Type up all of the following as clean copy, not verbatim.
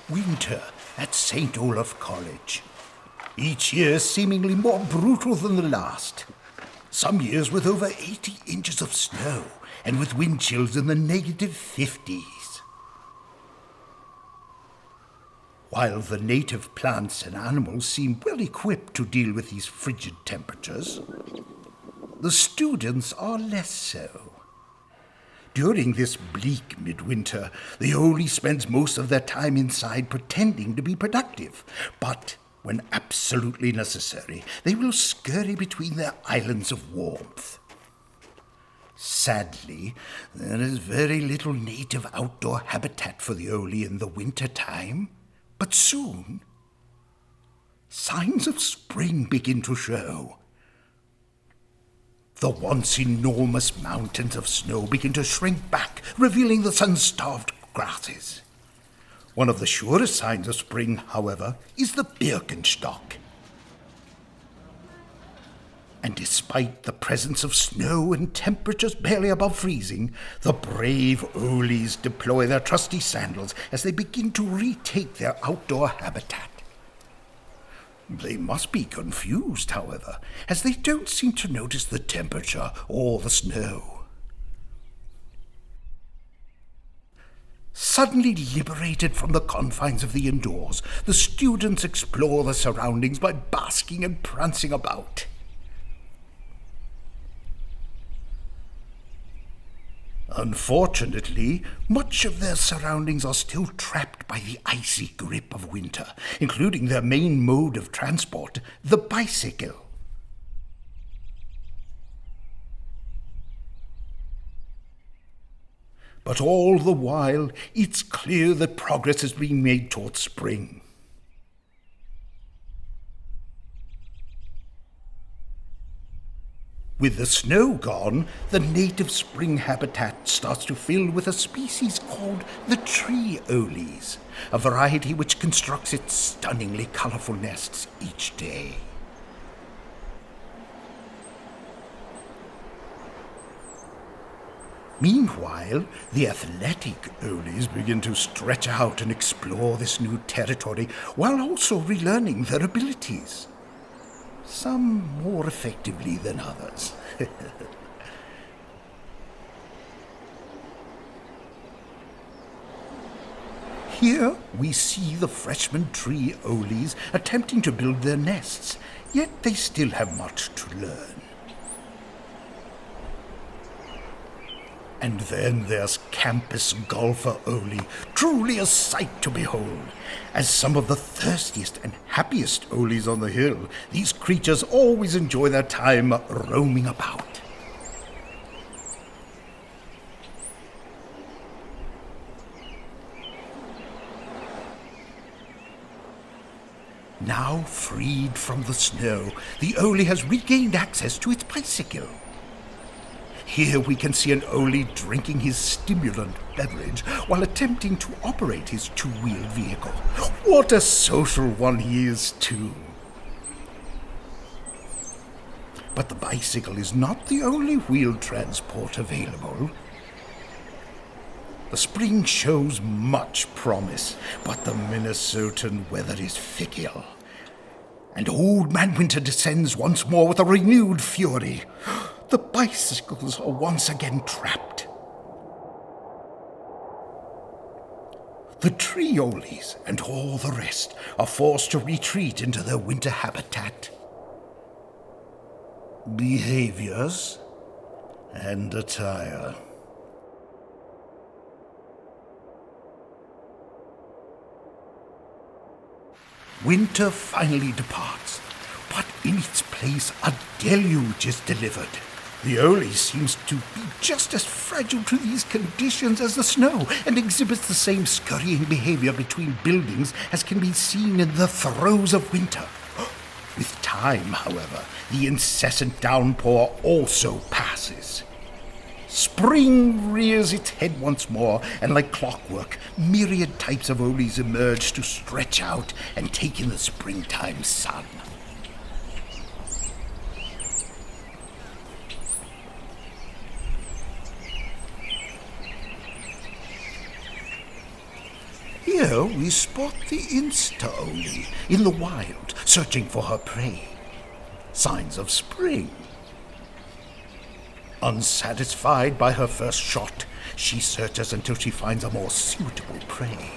Winter at St. Olaf College. Each year seemingly more brutal than the last. Some years with over 80 inches of snow and with wind chills in the -50s. While the native plants and animals seem well equipped to deal with these frigid temperatures, the students are less so. During this bleak midwinter, the Oles spends most of their time inside pretending to be productive, but when absolutely necessary, they will scurry between their islands of warmth. Sadly, there is very little native outdoor habitat for the Ole in the winter time, but soon signs of spring begin to show. The once enormous mountains of snow begin to shrink back, revealing the sun-starved grasses. One of the surest signs of spring, however, is the Birkenstock. And despite the presence of snow and temperatures barely above freezing, the brave Oles deploy their trusty sandals as they begin to retake their outdoor habitat. They must be confused, however, as they don't seem to notice the temperature or the snow. Suddenly liberated from the confines of the indoors, the students explore the surroundings by basking and prancing about. Unfortunately, much of their surroundings are still trapped by the icy grip of winter, including their main mode of transport, the bicycle. But all the while, it's clear that progress is being made towards spring. With the snow gone, the native spring habitat starts to fill with a species called the tree Oles, a variety which constructs its stunningly colorful nests each day. Meanwhile, the athletic Oles begin to stretch out and explore this new territory while also relearning their abilities. Some more effectively than others. Here we see the freshman tree Oles attempting to build their nests, yet they still have much to learn. And then there's campus golfer Ole, truly a sight to behold. As some of the thirstiest and happiest Oles on the hill, these creatures always enjoy their time roaming about. Now freed from the snow, the Ole has regained access to its bicycle. Here we can see an Ole drinking his stimulant beverage while attempting to operate his two-wheeled vehicle. What a social one he is, too. But the bicycle is not the only wheeled transport available. The spring shows much promise, but the Minnesotan weather is fickle. And Old Man Winter descends once more with a renewed fury. The bicycles are once again trapped. The tree Oles and all the rest are forced to retreat into their winter habitat. Behaviors and attire. Winter finally departs, but in its place a deluge is delivered. The Ole seems to be just as fragile to these conditions as the snow and exhibits the same scurrying behavior between buildings as can be seen in the throes of winter. With time, however, the incessant downpour also passes. Spring rears its head once more, and like clockwork, myriad types of Oles emerge to stretch out and take in the springtime sun. Here we spot the Insta-Ole in the wild, searching for her prey. Signs of spring. Unsatisfied by her first shot, she searches until she finds a more suitable prey.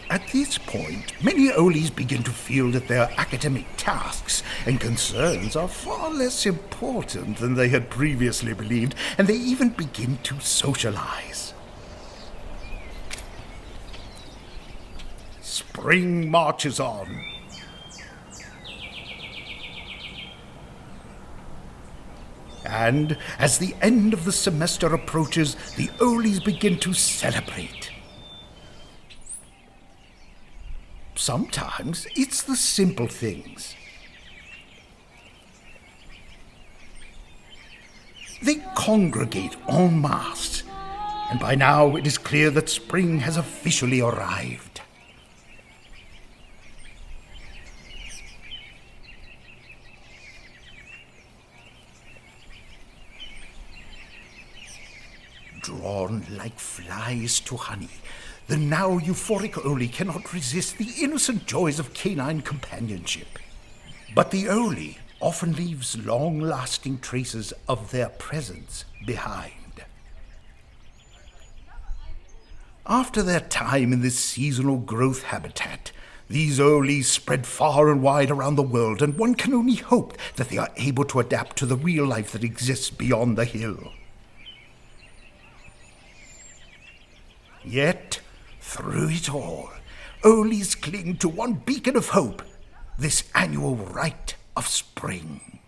At this point, many Oles begin to feel that their academic tasks and concerns are far less important than they had previously believed, and they even begin to socialize. Spring marches on. And as the end of the semester approaches, the Oles begin to celebrate. Sometimes it's the simple things. They congregate en masse, and by now it is clear that spring has officially arrived. Drawn like flies to honey, the now euphoric Ole cannot resist the innocent joys of canine companionship. But the Ole often leaves long-lasting traces of their presence behind. After their time in this seasonal growth habitat, these Oles spread far and wide around the world, and one can only hope that they are able to adapt to the real life that exists beyond the hill. Yet, through it all, Oles cling to one beacon of hope, this annual rite of spring.